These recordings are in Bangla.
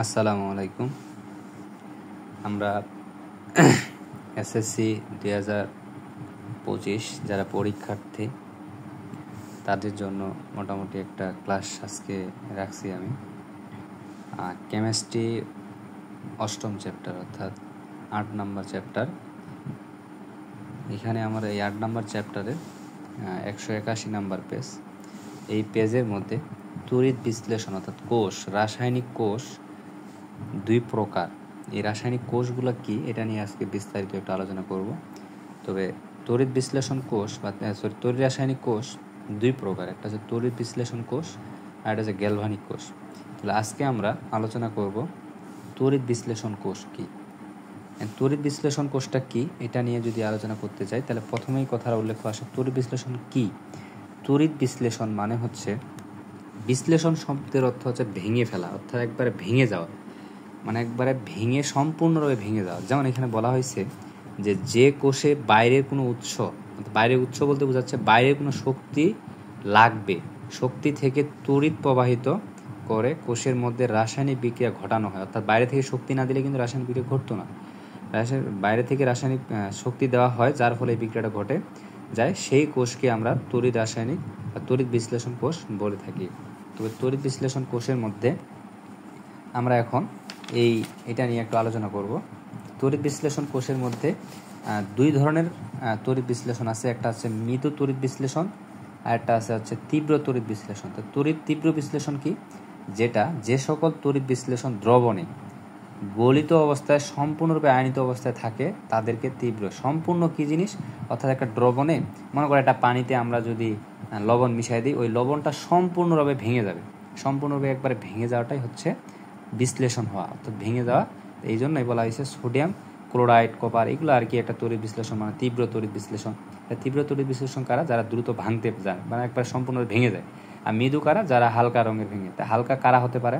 আসসালামু আলাইকুম। আমরা এসএসসি 2025 যারা পরীক্ষার্থী তাদের জন্য মোটামুটি একটা ক্লাস আজকে রাখছি আমি। কেমিস্ট্রি 8ম চ্যাপ্টার অর্থাৎ 8 নম্বর চ্যাপ্টার। এখানে আমরা এই 8 নম্বর চ্যাপ্টারে 181 নম্বর পেজ। এই পেজের মধ্যে তড়িৎ বিশ্লেষণ অর্থাৎ কোষ, রাসায়নিক কোষ দুই প্রকার। এই রাসায়নিক কোষগুলো কি এটা নিয়ে আজকে বিস্তারিত একটু আলোচনা করব। তবে তড়িৎ বিশ্লেষণ কোষ বা তড়িৎ রাসায়নিক কোষ দুই প্রকার, একটা হচ্ছে তড়িৎ বিশ্লেষণ কোষ আর একটা হচ্ছে গ্যালভানিক কোষ। তাহলে আজকে আমরা আলোচনা করব তড়িৎ বিশ্লেষণ কোষ কি। তড়িৎ বিশ্লেষণ কোষটা কি এটা নিয়ে যদি আলোচনা করতে চাই তাহলে প্রথমেই কথার উল্লেখ আসে তড়িৎ বিশ্লেষণ কি। তড়িৎ বিশ্লেষণ মানে হচ্ছে, বিশ্লেষণ শব্দের অর্থ হচ্ছে ভেঙে ফেলা, অর্থাৎ একবারে ভেঙে যাওয়া, মানে একবারে ভেঙে সম্পূর্ণভাবে ভেঙে যাওয়া। যেমন এখানে বলা হয়েছে যে কোষে বাইরের কোনো উৎস, বাইরের উৎস বলতে বোঝাচ্ছে বাইরের কোনো শক্তি লাগবে, শক্তি থেকে তড়িৎ প্রবাহিত করে কোষের মধ্যে রাসায়নিক বিক্রিয়া ঘটানো হয়। অর্থাৎ বাইরে থেকে শক্তি না দিলে কিন্তু রাসায়নিক বিক্রিয়া ঘটতো না, বাইরে থেকে রাসায়নিক শক্তি দেওয়া হয় যার ফলে এই বিক্রিয়াটা ঘটে যায়। সেই কোষকে আমরা তড়িৎ রাসায়নিক বা তড়িৎ বিশ্লেষণ কোষ বলে থাকি। তবে তড়িৎ বিশ্লেষণ কোষের মধ্যে আমরা এখন এটা নিয়ে একটু আলোচনা করব। তড়িৎ বিশ্লেষণ কোষের মধ্যে দুই ধরনের তড়িৎ বিশ্লেষণ আছে। একটা হচ্ছে মৃদু তড়িৎ বিশ্লেষণ আর একটা হচ্ছে তীব্র তড়িৎ বিশ্লেষণ। তো তীব্র বিশ্লেষণ কি? যে সকল তড়িৎ বিশ্লেষণ দ্রবণে গলিত অবস্থায় সম্পূর্ণরূপে আয়নিত অবস্থায় থাকে তাদেরকে তীব্র। সম্পূর্ণ কি জিনিস? অর্থাৎ একটা দ্রবণে মনে করে একটা পানিতে আমরা যদি লবণ মিশাই দিই, ওই লবণটা সম্পূর্ণভাবে ভেঙে যাবে, সম্পূর্ণভাবে একবারে ভেঙে যাওয়াটাই হচ্ছে বিশ্লেষণ হওয়া, অর্থাৎ ভেঙে যাওয়া। এই জন্যই বলা হয়েছে সোডিয়াম ক্লোরাইড, কপার, এগুলো আর কি একটা তড়িৎ বিশ্লেষণ, মানে তীব্র তড়িৎ বিশ্লেষণ। তীব্র তড়িৎ বিশ্লেষণ কারা? যারা দ্রুত ভাঙতে যায়, মানে একবার সম্পূর্ণভাবে ভেঙে যায়। আর মৃদু কারা? যারা হালকা রঙের ভেঙে। তা হালকা কারা হতে পারে?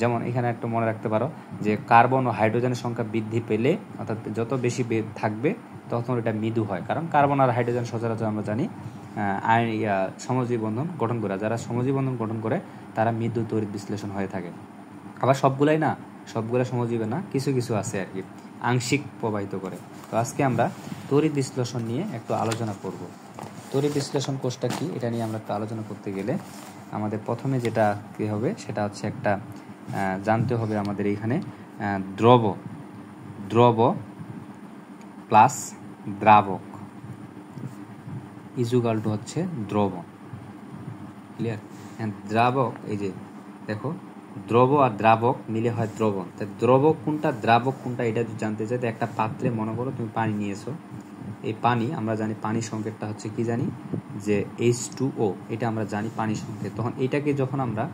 যেমন এখানে একটু মনে রাখতে পারো যে কার্বন ও হাইড্রোজেনের সংখ্যা বৃদ্ধি পেলে, অর্থাৎ যত বেশি থাকবে তখন এটা মৃদু হয়। কারণ কার্বন আর হাইড্রোজেন সচরাচর আমরা জানি সমজীব বন্ধন গঠন করে, যারা সমজীব বন্ধন গঠন করে তারা মৃদু তড়িৎ বিশ্লেষণ হয়ে থাকে। আবার সবগুলাই না, সবগুলো সমজীবে না, কিছু কিছু আছে আর কি আংশিক প্রবাহিত করে। তো আজকে আমরা তড়িৎ বিশ্লেষণ নিয়ে একটু আলোচনা করব। তড়িৎ বিশ্লেষণ কোষটা কি এটা নিয়ে আমরা একটু আলোচনা করতে গেলে আমাদের প্রথমে যেটা কি হবে সেটা হচ্ছে একটা জানতে হবে আমাদের এইখানে দ্রব প্লাস দ্রাবক ইজুগাল টু হচ্ছে দ্রবণ। ক্লিয়ার? দ্রাবক, এই যে দেখো দ্রব আর দ্রাবক মিলে হয় দ্রবণ। তাই দ্রবক কোনটা দ্রাবক কোনটা এটা যদি জানতে চাই, একটা পাত্রে মনে করো তুমি পানি নিয়েছো। এই পানি আমরা জানি পানির সংকেতটা হচ্ছে কি জানি যে H2O, এটা আমরা জানি পানির সংকেত। তখন এটাকে যখন আমরা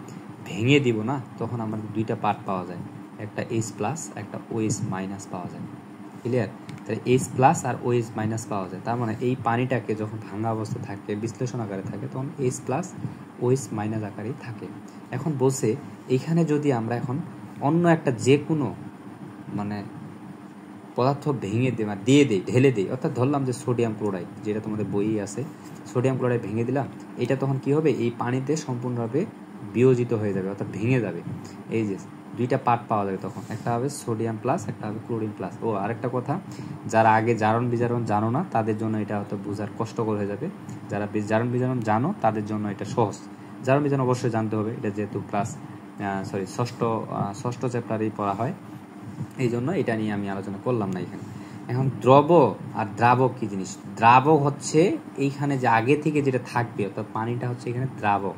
ভেঙে দিব না, তখন আমাদের দুইটা পার্ট পাওয়া যায়, একটা H+ একটা OH- পাওয়া যায়। ক্লিয়ার? তাহলে H+ আর OH- পাওয়া যায়। তার মানে এই পানিটাকে যখন ভাঙা অবস্থা থাকে, বিশ্লেষণ আকারে থাকে, তখন H+ OH- আকারেই থাকে। এখন বলছে এইখানে যদি আমরা এখন অন্য একটা যে কোনো মানে পদার্থ ভেঙে দিই বা ঢেলে দিই, অর্থাৎ ধরলাম যে সোডিয়াম ক্লোরাইড, যেটা তোমাদের বইই আছে, সোডিয়াম ক্লোরাইড ভেঙে দিলাম, এটা তখন কি হবে? এই পানিতে সম্পূর্ণভাবে বিয়োজিত হয়ে যাবে, অর্থাৎ ভেঙে যাবে। এই যে দুইটা পার্ট পাওয়া যাবে, তখন একটা হবে সোডিয়াম প্লাস, একটা হবে ক্লোরিন প্লাস। ও আরেকটা কথা, যারা আগে জারণ বিজারণ জানো না তাদের জন্য এটা হয়তো বোঝার কষ্টকর হয়ে যাবে। যারা জারণ বিজারণ জানো তাদের জন্য এটা সহজ। জারণ বিজারণ অবশ্যই জানতে হবে, এটা যেহেতু ষষ্ঠ চ্যাপ্টারেই পড়া হয়, এই জন্য এটা নিয়ে আমি আলোচনা করলাম না এখানে। এখন দ্রব আর দ্রাবক কি জিনিস? দ্রাবক হচ্ছে এইখানে যে আগে থেকে যেটা থাকবে, অর্থাৎ পানিটা হচ্ছে এখানে দ্রাবক,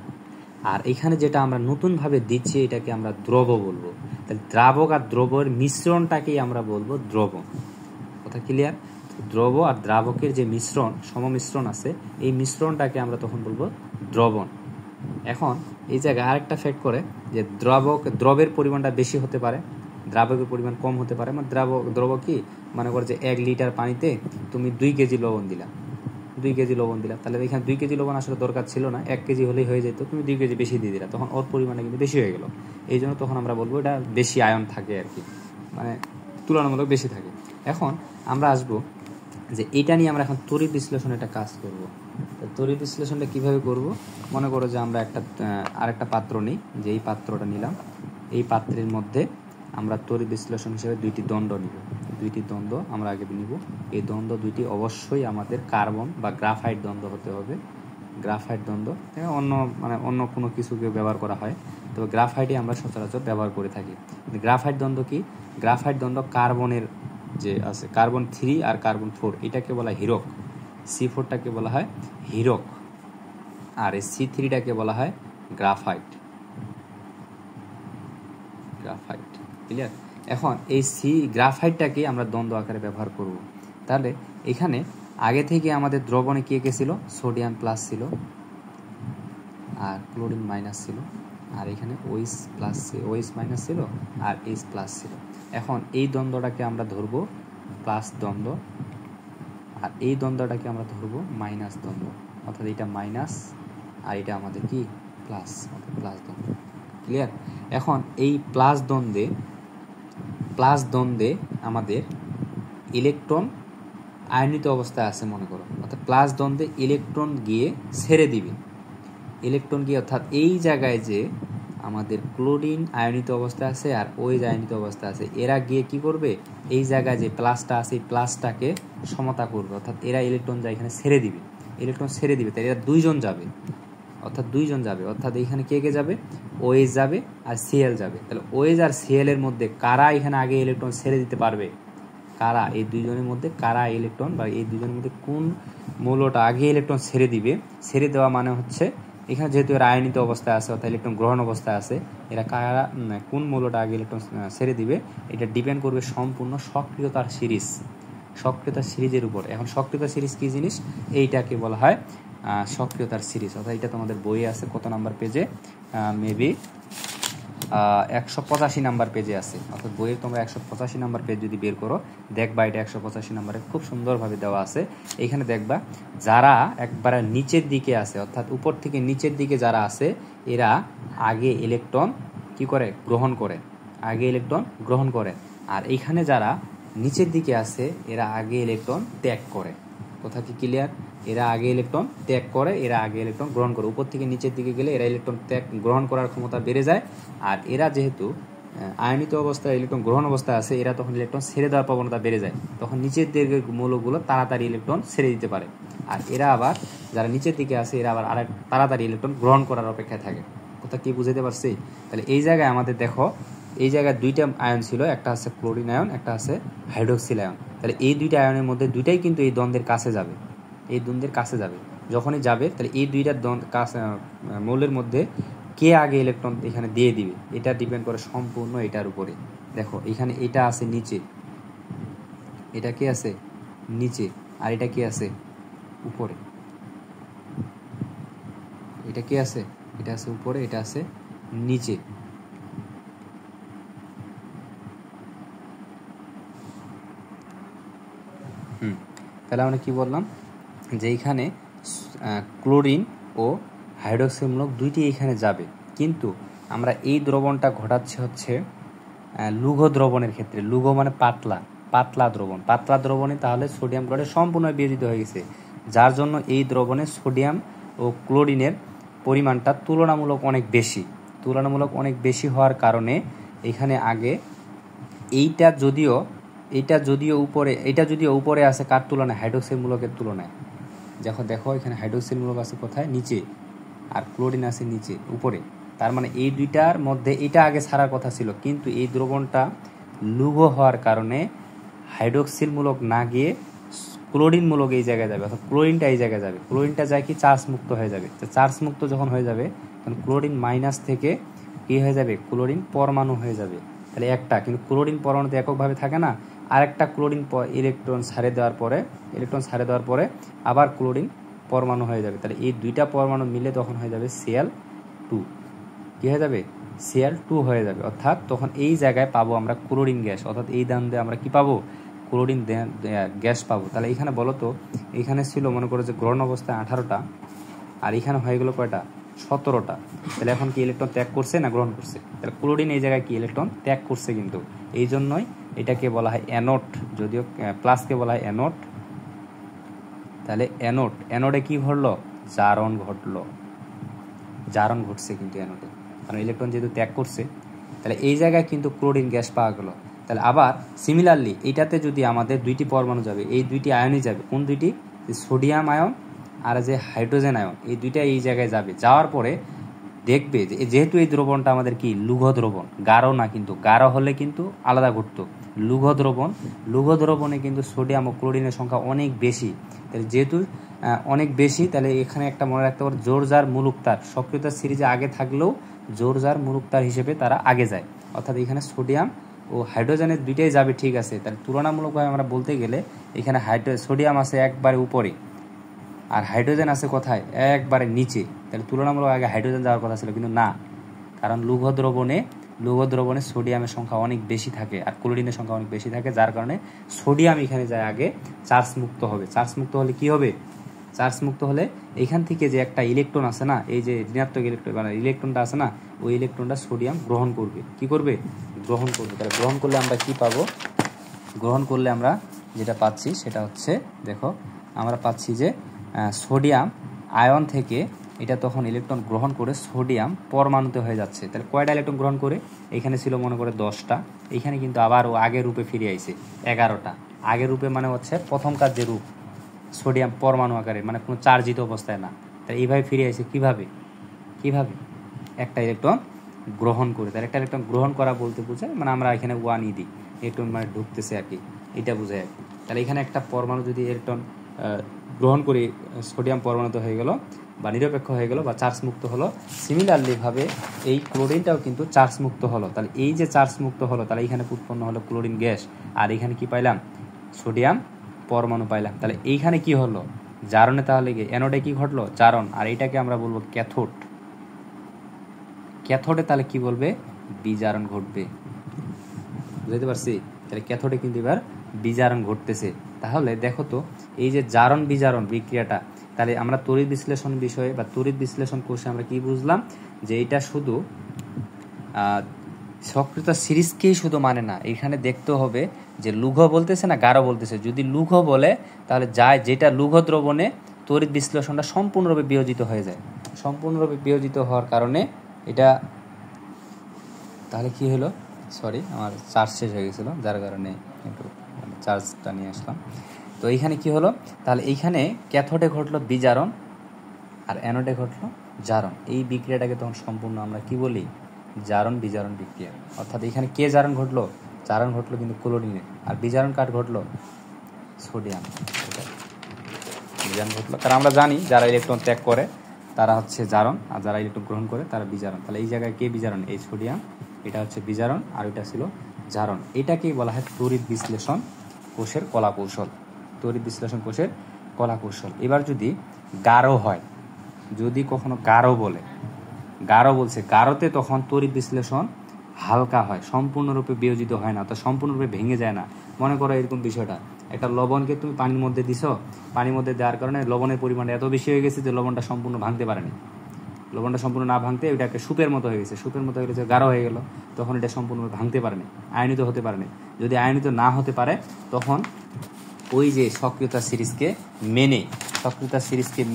আর এখানে যেটা আমরা নতুনভাবে দিচ্ছি এটাকে আমরা দ্রব বলবো। তাহলে দ্রাবক আর দ্রবের মিশ্রণটাকেই আমরা বলবো দ্রবণ। কথা ক্লিয়ার? দ্রব আর দ্রাবকের যে মিশ্রণ, সমমিশ্রণ আছে, এই মিশ্রণটাকে আমরা তখন বলবো দ্রবণ। এখন এই জায়গায় আরেকটা ফ্যাক্ট করে যে দ্রবের পরিমাণটা বেশি হতে পারে, দ্রাবকের পরিমাণ কম হতে পারে। মানে দ্রব কি মনে করো যে 1 লিটার পানিতে তুমি 2 কেজি লবণ দিলা, 2 কেজি লবণ দিলা, তাহলে এখানে 2 কেজি লবণ আসলে দরকার ছিল না, 1 কেজি হলেই হয়ে যেত, তুমি 2 কেজি বেশি দিয়ে দিলা, তখন ওর পরিমাণটা কিন্তু বেশি হয়ে গেল। এই জন্য তখন আমরা বলবো এটা বেশি আয়ন থাকে আর কি, মানে তুলনামূলক বেশি থাকে। এখন আমরা আসবো যে এটা নিয়ে আমরা এখন তড়িৎ বিশ্লেষণ একটা কাজ করব। তড়িৎ বিশ্লেষণটা কিভাবে করব? মনে করো যে আমরা আরেকটা পাত্র নিই, যে এই পাত্রটা নিলাম, এই পাত্রের মধ্যে আমরা তড়িৎ বিশ্লেষণ হিসেবে দুইটি দ্বন্দ্ব নিব। দুইটি দ্বন্দ্ব আমরা আগে নিব। এই দ্বন্দ্ব দুইটি অবশ্যই আমাদের কার্বন বা গ্রাফাইট দ্বন্দ্ব হতে হবে। গ্রাফাইট দ্বন্দ্ব অন্য কোনো কিছুকে ব্যবহার করা হয়, তবে গ্রাফাইটই আমরা সচরাচর ব্যবহার করে থাকি। গ্রাফাইট দ্বন্দ্ব কি? গ্রাফাইট দ্বন্দ্ব কার্বনের যে আছে কার্বন 3 আর কার্বন 4, এটাকে বলা হয় হীরক। C4টাকে বলা হয় হীরক, আর এই C3টাকে বলা হয় গ্রাফাইট। Graphite clear? এখন এই গ্রাফাইটটাকে আমরা দ্বন্দ্ব আকারে ব্যবহার করব। তাহলে এখানে আগে থেকে আমাদের দ্রবণে কে কে ছিল? সোডিয়াম প্লাস ছিল আর ক্লোরিন মাইনাস ছিল, আর এখানে ওএইচ মাইনাস ছিল আর এইচ প্লাস ছিল। এখন এই দ্বন্দ্বটাকে আমরা ধরব প্লাস দ্বন্দ্ব, আর এই দ্বন্দ্বটাকে আমরা ধরব মাইনাস দ্বন্দ্ব, অর্থাৎ এটা মাইনাস আর এটা আমাদের কি প্লাস, অর্থাৎ প্লাস দ্বন্দ্ব। ক্লিয়ার? এখন এই প্লাস দ্বন্দ্বে আমাদের ইলেকট্রন আয়নিত অবস্থায় আছে মনে করো, অর্থাৎ প্লাস দ্বন্দ্বে ইলেকট্রন গিয়ে ছেড়ে দিবে। ইলেকট্রন গিয়ে অর্থাৎ এই জায়গায় যে আমাদের ক্লোরিন আয়নিত অবস্থায় আছে আর ওএইচ আয়নিত অবস্থায় আছে, এরা গিয়ে কি করবে? এই জায়গায় যে প্লাসটা আছে এই প্লাসটাকে সমতা করবে, অর্থাৎ এরা ইলেকট্রন যা এখানে ছেড়ে দিবে। ইলেকট্রন ছেড়ে দিবে, তাই এরা দুইজন যাবে, অর্থাৎ এইখানে কে কে যাবে? ওএইচ যাবে আর সিএল যাবে। তাহলে ওএইচ আর সিএল এর মধ্যে কারা এখানে আগে ইলেকট্রন ছেড়ে দিতে পারবে? কারা এই দুইজনের মধ্যে কারা ইলেকট্রন বা এই দুইজনের মধ্যে কোন মৌলটা আগে ইলেকট্রন ছেড়ে দিবে? ছেড়ে দেওয়া মানে হচ্ছে এখানে যেহেতু এরা আয়নিত অবস্থায় আছে অর্থাৎ ইলেকট্রন গ্রহণ অবস্থায় আছে, এরা কারা কোন মৌলটা আগে ইলেকট্রন ছেড়ে দিবে এটা ডিপেন্ড করবে সম্পূর্ণ সক্রিয়তার সিরিজের উপর। এখন সক্রিয়তার সিরিজ কি জিনিস? এইটাকে বলা হয় সক্রিয়তার সিরিজ, অর্থাৎ এটা তোমাদের বইয়ে আছে কত নাম্বার পেজে? মেবি 185 নাম্বার পেজে আছে, অর্থাৎ বইয়ের তোমরা 185 নাম্বার পেজ যদি বের করো দেখবা এটা 185 নাম্বারে খুব সুন্দরভাবে দেওয়া আছে। এইখানে দেখবা যারা একবারে নিচের দিকে আছে, অর্থাৎ উপর থেকে নিচের দিকে যারা আছে এরা আগে ইলেকট্রন কি করে? গ্রহণ করে। আর এইখানে যারা নিচের দিকে আছে এরা আগে ইলেকট্রন ত্যাগ করে। কথা কি ক্লিয়ার? এরা আগে ইলেকট্রন ত্যাগ করে, এরা আগে ইলেকট্রন গ্রহণ করে। উপর থেকে নিচের দিকে গেলে এরা ইলেকট্রন গ্রহণ করার ক্ষমতা বেড়ে যায়, আর এরা যেহেতু আয়নিত অবস্থায় ইলেকট্রন গ্রহণ অবস্থায় আছে এরা তখন ইলেকট্রন ছেড়ে দেওয়ার প্রবণতা বেড়ে যায়, তখন নিচের দিকের মৌলগুলো তাড়াতাড়ি ইলেকট্রন ছেড়ে দিতে পারে। আর এরা আবার যারা নিচের দিকে আছে এরা আবার আরেক তাড়াতাড়ি ইলেকট্রন গ্রহণ করার অপেক্ষায় থাকে। কথা কি বুঝতে পারছি? তাহলে এই জায়গায় আমাদের দেখো এই জায়গায় দুইটা আয়ন ছিল, একটা আছে ক্লোরিন আয়ন, একটা আছে হাইড্রোক্সিল আয়ন। তাহলে এই দুইটা আয়নের মধ্যে দুইটাই কিন্তু এই দ্বন্দ্বের কাছে যাবে, যখনই যাবে তাহলে এই দুইটা মৌলের মধ্যে কে আগে ইলেকট্রন এখানে দিয়ে দিবে এটা ডিপেন্ড করে সম্পূর্ণ এটার উপরে। দেখো এখানে এটা আছে নিচে, এটা কি আছে নিচে, আর এটা কি আছে উপরে। এটা কি আছে? এটা আছে উপরে, এটা আছে নিচে। তাহলে আমরা কি বললাম যে এইখানে ক্লোরিন ও হাইড্রোক্সিল মূলক দুইটি এখানে যাবে, কিন্তু আমরা এই দ্রবণটা ঘটাচ্ছে হচ্ছে লুঘ দ্রবণের ক্ষেত্রে। লুঘ মানে পাতলা দ্রবণে তাহলে সোডিয়াম ক্লোরাইড সম্পূর্ণ বিয়োজিত হয়ে গেছে, যার জন্য এই দ্রবণে সোডিয়াম ও ক্লোরিনের পরিমাণটা তুলনামূলক অনেক বেশি হওয়ার কারণে এখানে আগে এইটা যদিও উপরে আছে কার তুলনায়? হাইড্রোক্সিল মূলকের তুলনায়। দেখো এখানে হাইড্রোক্সিল মূলক আছে কোথায়? নিচে, আর ক্লোরিন আছে নিচে উপরে। তার মানে এই দুইটার মধ্যে এটা আগে ছাড়ার কথা ছিল, কিন্তু এই দ্রবণটা লুঘ হওয়ার কারণে হাইড্রোক্সিল মূলক না গিয়ে ক্লোরিন মূলক এই জায়গায় যাবে, অর্থাৎ ক্লোরিনটা এই জায়গায় যাবে। ক্লোরিনটা যায় কি চার্জ মুক্ত হয়ে যাবে। চার্জ মুক্ত যখন হয়ে যাবে তখন ক্লোরিন মাইনাস থেকে কি হয়ে যাবে? ক্লোরিন পরমাণু হয়ে যাবে। তাহলে একটা কিন্তু ক্লোরিন পরমাণুতে এককভাবে থাকে না, আরেকটা ক্লোরিন ইলেকট্রন ছাড়ে দেওয়ার পরে আবার ক্লোরিন পরমাণু হয়ে যাবে। তাহলে এই দুইটা পরমাণু মিলে তখন হয়ে যাবে Cl2। কি হয়ে যাবে? Cl2 হয়ে যাবে। অর্থাৎ তখন এই জায়গায় পাবো আমরা ক্লোরিন গ্যাস, অর্থাৎ এই দ্বন্দ্বে আমরা কি পাবো? ক্লোরিন গ্যাস পাবো। তাহলে এখানে বলো তো, এখানে ছিল মনে করো যে গ্রহণ অবস্থায় 18টা, আর এখানে হয়ে গেল কয়টা? 17টা। তাহলে এখন কি ইলেকট্রন ত্যাগ করছে না গ্রহণ করছে? তাহলে ক্লোরিন এই জায়গায় কি ইলেকট্রন ত্যাগ করছে, কিন্তু এই জন্যই এটাকে বলা হয় অ্যানোড, যদিও প্লাসকে বলা হয় অ্যানোড। তাহলে অ্যানোডে কি ঘটলো? জারণ ঘটছে কিন্তু অ্যানোডে, কারণ ইলেকট্রন যেহেতু ত্যাগ করছে তাহলে এই জায়গায় কিন্তু ক্লোরিন গ্যাস পাওয়া গেল। তাহলে আবার সিমিলারলি এটাতে যদি আমাদের দুইটি পরমাণু যাবে, এই দুইটি আয়নই যাবে, কোন দুইটি? সোডিয়াম আয়ন আর যে হাইড্রোজেন আয়ন, এই দুইটা এই জায়গায় যাবে। যাওয়ার পরে দেখবে যে যেহেতু এই দ্রবণটা আমাদের কি লুঘ দ্রবণ, গাঢ় না, কিন্তু গাঢ় হলে কিন্তু আলাদা ঘটতো। লুঘ দ্রবণ, লুঘ দ্রবণে কিন্তু সোডিয়াম ও ক্লোরিনের সংখ্যা অনেক বেশি। তাহলে যেহেতু অনেক বেশি, তাহলে এখানে একটা মনে রাখতে পারো, জোরজার মুলুকতার সক্রিয়তা সিরিজে আগে থাকলেও জোরজার মুলুকতার হিসেবে তারা আগে যায়। অর্থাৎ এখানে সোডিয়াম ও হাইড্রোজেনের দুইটাই যাবে, ঠিক আছে। তাহলে তুলনামূলকভাবে আমরা বলতে গেলে এখানে সোডিয়াম আছে একবারে উপরে, আর হাইড্রোজেন আছে কোথায়? একবারে নিচে। তাহলে তুলনামূলক আগে হাইড্রোজেন যাওয়ার কথা ছিল, কিন্তু না, কারণ লুঘ দ্রবণে সোডিয়ামের সংখ্যা অনেক বেশি থাকে আর ক্লোরিনের সংখ্যা অনেক বেশি থাকে, যার কারণে সোডিয়াম এখানে যায় আগে, চার্জ মুক্ত হবে। চার্জ মুক্ত হলে কি হবে? চার্জ মুক্ত হলে এখান থেকে যে একটা ইলেকট্রন আছে না, এই যে ঋণাত্মক ইলেকট্রন, মানে ইলেকট্রনটা আছে না, ওই ইলেকট্রনটা সোডিয়াম গ্রহণ করবে। কি করবে? গ্রহণ করবে। তাহলে গ্রহণ করলে আমরা কি পাবো? গ্রহণ করলে আমরা যেটা পাচ্ছি সেটা হচ্ছে, দেখো আমরা পাচ্ছি যে সোডিয়াম আয়ন থেকে এটা তখন ইলেকট্রন গ্রহণ করে সোডিয়াম পরমাণুতে হয়ে যাচ্ছে। তাহলে কয়টা ইলেকট্রন গ্রহণ করে? এখানে ছিল মনে করে 10টা, এখানে কিন্তু আবার ও আগের রূপে ফিরে আইছে 11টা। আগের রূপে মানে হচ্ছে প্রথমকার যে রূপ, সোডিয়াম পরমাণু আকারে, মানে কোনো চার্জিত অবস্থায় না। তাই এইভাবে ফিরে আইছে কিভাবে? একটা ইলেকট্রন গ্রহণ করে। তাহলে একটা ইলেকট্রন গ্রহণ করা বলতে বোঝায়, মানে আমরা এখানে 1 দিই, ইলেকট্রন মানে ঢুকতেছে আর কি, এটা বোঝায় আর কি। তাহলে এখানে একটা পরমাণু যদি ইলেকট্রন গ্রহণ করে সোডিয়াম পরমাণুতে হয়ে গেল বা নিরপেক্ষ হয়ে গেল বা চার্জ মুক্ত হলো, সিমিলারলি ভাবে এই ক্লোরিনটাও কিন্তু চার্জ মুক্ত হলো। তাহলে এই যে চার্জ মুক্ত হলো, তাহলে এখানে উৎপন্ন হলো ক্লোরিন গ্যাস, আর এখানে কি পাইলাম? সোডিয়াম পরমাণু পাইলাম। তাহলে এইখানে কি হলো? জারণে, তাহলে অ্যানোডে কি ঘটলো? জারণ। আর এইটাকে আমরা বলবো ক্যাথোড। ক্যাথোডে তাহলে কি বলবে? বিজারণ ঘটবে। বুঝতে পারছি? তাহলে ক্যাথোডে কিন্তু এবার বিজারণ ঘটতেছে। তাহলে দেখো তো, এই যে জারণ বিজারণ বিক্রিয়াটা, তাহলে আমরা তড়িৎ বিশ্লেষণ বিষয়ে বা তড়িৎ বিশ্লেষণ কোর্সে আমরা কি বুঝলাম? যে এটা শুধু সক্রিয়তা সিরিজকেই শুধু মানে না, এখানে দেখতে হবে যে লুঘ বলতেছে না গাঢ় বলতেছে। যদি লুঘ বলে তাহলে যায় যেটা লুঘ দ্রবণে তড়িৎ বিশ্লেষণটা সম্পূর্ণরূপে বিয়োজিত হয়ে যায়। সম্পূর্ণরূপে বিয়োজিত হওয়ার কারণে এটা, তাহলে কি হলো? সরি, আমার চার্জ শেষ হয়ে গেছিলো, যার কারণে একটু চার্জটা নিয়ে আসলাম। তো এইখানে কি হলো? তাহলে এইখানে ক্যাথোডে ঘটলো বিজারণ আর অ্যানোডে ঘটলো জারণ। এই বিক্রিয়াটাকে তখন সম্পূর্ণ আমরা কি বলি? জারণ বিজারণ বিক্রিয়া। অর্থাৎ এখানে কে জারণ ঘটলো? জারণ ঘটলো কিন্তু ক্লোরিনের। আর বিজারণ কার ঘটলো? সোডিয়াম। বিজারণ ঘটলো, কারণ আমরা জানি যারা ইলেকট্রন ত্যাগ করে তারা হচ্ছে জারণ, আর যারা ইলেকট্রন গ্রহণ করে তারা বিজারণ। তাহলে এই জায়গায় কে বিজারণ? এই সোডিয়াম, এটা হচ্ছে বিজারণ, আর এটা ছিল জারণ। এটাকেই বলা হয় তড়িৎ বিশ্লেষণ কোষের কলাকৌশল। তড়িৎ বিশ্লেষণ কোষের কলাকৌশল। এবার যদি গাঢ় হয়, যদি কখনো গাঢ় বলে, গাঢ় বলছে, গাঢ়তে তখন তড়িৎ বিশ্লেষণ হালকা হয়, সম্পূর্ণরূপে বিয়োজিত হয় না, তো সম্পূর্ণরূপে ভেঙে যায় না। মনে করো এরকম বিষয়টা, একটা লবণকে তুমি পানির মধ্যে দিছো, পানির মধ্যে দেওয়ার কারণে লবণের পরিমাণ এত বেশি হয়ে গেছে যে লবণটা সম্পূর্ণ ভাঙতে পারেনি। লবণটা সম্পূর্ণ না ভাঙতে এটাকে সুপের মতো হয়ে গেছে, সুপের মতো হয়ে গেছে, গাঢ় হয়ে গেল, তখন এটা সম্পূর্ণ ভাঙতে পারেনি, আয়নিত হতে পারেনি। যদি আয়নিত না হতে পারে, তখন ওই যে সক্রিয়তা সিরিজকে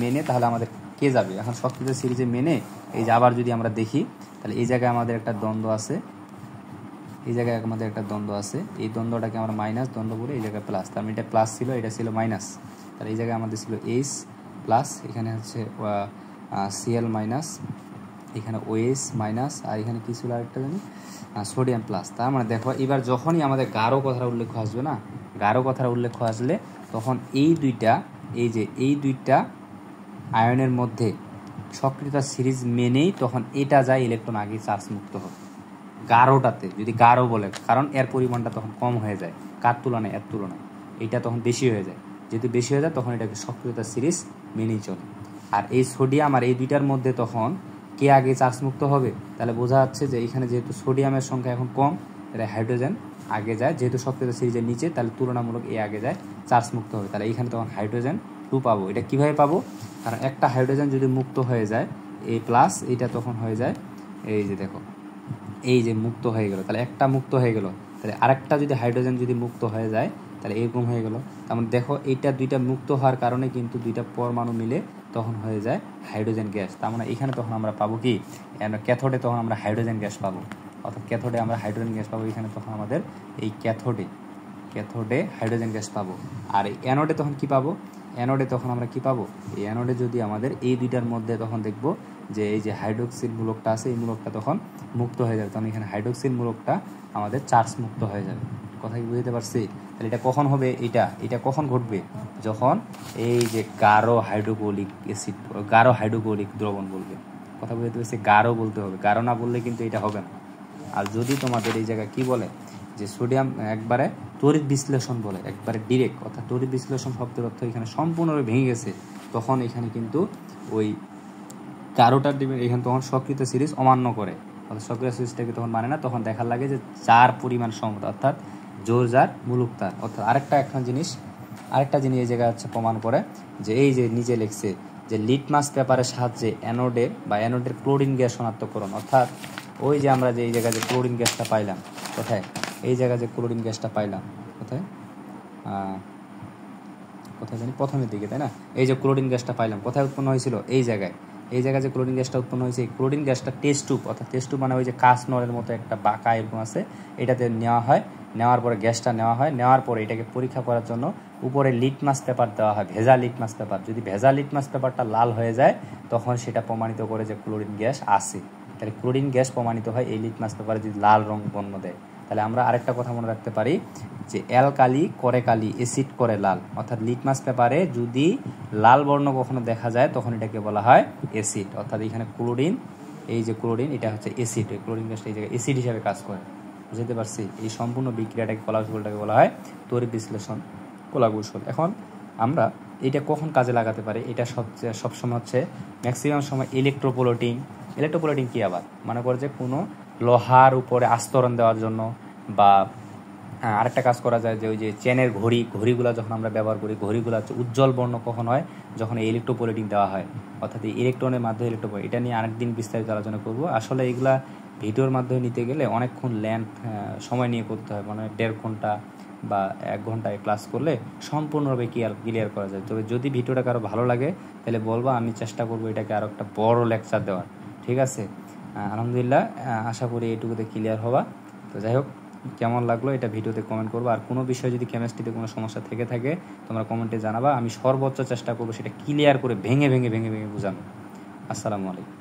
মেনে তাহলে আমাদের কে যাবে? এখন সক্রিয়তা সিরিজে মেনে, এই যে আবার যদি আমরা দেখি, তাহলে এই জায়গায় আমাদের একটা দ্বন্দ্ব আছে, এই দ্বন্দ্বটাকে আমরা মাইনাস দ্বন্দ্ব করে এই জায়গায় প্লাস, তার মানে এটা প্লাস ছিল, এটা ছিল মাইনাস। তাহলে এই জায়গায় আমাদের ছিল এইচ প্লাস, এখানে হচ্ছে সিএল মাইনাস, এখানে ওএস মাইনাস, আর এখানে কি ছিল আরেকটা জানি, সোডিয়াম প্লাস। তার মানে দেখো, এবার যখনই আমাদের গাঢ় কথার উল্লেখ আসবে না, গাঢ় কথার উল্লেখ আসলে তখন এই দুইটা আয়নের মধ্যে সক্রিয়তা সিরিজ মেনেই তখন এটা যায় ইলেকট্রন আগে চার্জ মুক্ত হবে। গাঢ়টাতে যদি গাঢ় বলে, কারণ এর পরিমাণটা তখন কম হয়ে যায়, কার তুলনায়? এর তুলনায় এটা তখন বেশি হয়ে যায়। যেহেতু বেশি হয়ে যায়, তখন এটাকে সক্রিয়তা সিরিজ মেনেই চলে। আর এই সোডিয়াম আর এই দুইটার মধ্যে তখন কে আগে চার্জ মুক্ত হবে? তাহলে বোঝা যাচ্ছে যে এখানে যেহেতু সোডিয়ামের সংখ্যা এখন কম, এটা হাইড্রোজেন আগে যায়, যেহেতু সক্রিয়তা সিরিজের নিচে, তাহলে তুলনামূলক এ আগে যায়, চার্জ মুক্ত হবে। তাহলে এইখানে তখন হাইড্রোজেন 2 পাবো। এটা কিভাবে পাবো? কারণ একটা হাইড্রোজেন যদি মুক্ত হয়ে যায়, এই প্লাস, এইটা তখন হয়ে যায়, এই যে দেখো, এই যে মুক্ত হয়ে গেল, তাহলে একটা মুক্ত হয়ে গেল, তাহলে আরেকটা যদি হাইড্রোজেন যদি মুক্ত হয়ে যায়, তাহলে এরকম হয়ে গেল। তার দেখো, এইটা দুইটা মুক্ত হওয়ার কারণে কিন্তু দুইটা পরমাণু মিলে তখন হয়ে যায় হাইড্রোজেন গ্যাস। তার মানে এখানে তখন আমরা পাবো কি? ক্যাথোডে তখন আমরা হাইড্রোজেন গ্যাস পাবো। অর্থাৎ ক্যাথোডে আমরা হাইড্রোজেন গ্যাস পাবো। এখানে তখন আমাদের এই ক্যাথোডে হাইড্রোজেন গ্যাস পাবো। আর এই অ্যানোডে তখন কি পাবো? অ্যানোডে তখন আমরা কি পাবো? এই অ্যানোডে যদি আমাদের এই দুইটার মধ্যে তখন দেখবো যে এই যে হাইড্রোক্সিল মূলকটা আছে, এই মূলকটা তখন মুক্ত হয়ে যাবে। তখন এখানে হাইড্রোক্সিল মূলকটা আমাদের চার্জ মুক্ত হয়ে যাবে। কথা কি বুঝতে পারছি? তাহলে এটা কখন হবে? এটা কখন ঘটবে? যখন এই যে গাঢ় হাইড্রোক্লোরিক দ্রবণ বলবে। কথা বুঝতে পারছি? গাঢ় বলতে হবে, গাঢ় না বললে কিন্তু এটা হবে না। আর যদি তোমাদের এই জায়গায় কি বলে যে সোডিয়াম একবারে তড়িৎ বিশ্লেষণ বলে, একবারে ডিরেক্ট, অর্থাৎ তড়িৎ বিশ্লেষণ শব্দের অর্থ এখানে সম্পূর্ণভাবে ভেঙে গেছে, তখন এখানে কিন্তু ওই গাঢ়টার দিবে এখানে তখন সক্রিয় সিরিজ অমান্য করে, অর্থাৎ সক্রিয় সিরিজটাকে তখন মানে না। তখন দেখার লাগে যে চার পরিমাণ সমতা, অর্থাৎ জোর জার মুলুক তার। অর্থাৎ আরেকটা জিনিস এই জায়গায় হচ্ছে প্রমাণ করে যে এই যে নিচে লিখছে যে লিটমাস পেপারের সাহায্যে অ্যানোডের ক্লোরিন গ্যাস শনাক্তকরণ। অর্থাৎ ওই যে আমরা যে এই জায়গায় যে ক্লোরিন গ্যাসটা পাইলাম, কোথায়? এই জায়গায় যে ক্লোরিন গ্যাসটা পাইলাম কোথায় জানি প্রথমের দিকে, তাই না? এই যে ক্লোরিন গ্যাসটা পাইলাম কোথায় উৎপন্ন হয়েছিল? এই জায়গায় যে ক্লোরিন গ্যাসটা উৎপন্ন হয়েছে, এই ক্লোরিন গ্যাসটা টেস্ট টিউব, অর্থাৎ টেস্ট টিউব মানে ওই যে কাঁচ নলের মতো একটা বাঁকা এরকম আছে, এটাতে নেওয়া হয়। নেওয়ার পরে গ্যাসটা নেওয়ার পরে এটাকে পরীক্ষা করার জন্য উপরে লিটমাস পেপার দেওয়া হয়, ভেজা লিটমাস পেপার। যদি ভেজা লিটমাস পেপারটা লাল হয়ে যায় তখন সেটা প্রমাণিত করে যে ক্লোরিন গ্যাস আছে। তাহলে ক্লোরিন গ্যাস প্রমাণিত হয় এই লিটমাস পেপারে যদি লাল রং বর্ণ দেয়। তাহলে আমরা আরেকটা কথা মনে রাখতে পারি যে অ্যালকালি করে কালি, অ্যাসিড করে লাল। অর্থাৎ লিটমাস পেপারে যদি লাল বর্ণ কখনো দেখা যায় তখন এটাকে বলা হয় অ্যাসিড। অর্থাৎ এখানে ক্লোরিন, এই যে ক্লোরিন, এটা হচ্ছে অ্যাসিড। ক্লোরিন গ্যাসটা এই জায়গায় অ্যাসিড হিসাবে কাজ করে। বুঝতে পারছি? এই সম্পূর্ণ বিক্রিয়াটাকে কলাকৌশলটাকে বলা হয় তড়িৎ বিশ্লেষণ কলাকৌশল। এখন আমরা এটা কখন কাজে লাগাতে পারি? এটা সবসময় হচ্ছে ম্যাক্সিমাম সময় ইলেকট্রোপোলেটিং কি আবার মনে করে যে কোনো লোহার উপরে আস্তরণ দেওয়ার জন্য, বা আরেকটা কাজ করা যায় যে ওই যে চেনের ঘড়িগুলো যখন আমরা ব্যবহার করি, ঘড়িগুলো হচ্ছে উজ্জ্বল বর্ণ কখন হয়? যখন ইলেকট্রোপোলেটিং দেওয়া হয়, অর্থাৎ এই ইলেকট্রনের মাধ্যমে ইলেকট্রোপোলেটিং। এটা নিয়ে আরেকদিন বিস্তারিত আলোচনা করবো। আসলে এগুলা ভিডিওর মাধ্যমে নিতে গেলে অনেকক্ষণ সময় নিয়ে করতে হয়, মানে 1.5 ঘন্টা বা 1 ঘন্টায় ক্লাস করলে সম্পূর্ণভাবে ক্লিয়ার করা যায়। তবে যদি ভিডিওটা কারো ভালো লাগে তাহলে বলবা, আমি চেষ্টা করবো এটাকে আরও একটা বড় লেকচার দেওয়ার। ঠিক আছে? আলহামদুলিল্লাহ, আশা করি এইটুকুতে ক্লিয়ার হবা। তো যাই হোক, কেমন লাগলো এটা ভিডিওতে কমেন্ট করবো। আর কোনো বিষয়ে যদি কেমিস্ট্রিতে কোনো সমস্যা থেকে থাকে তোমরা কমেন্টে জানাবা। আমি সর্বোচ্চ চেষ্টা করবো সেটা ক্লিয়ার করে ভেঙে বোঝানো। আসসালামু আলাইকুম।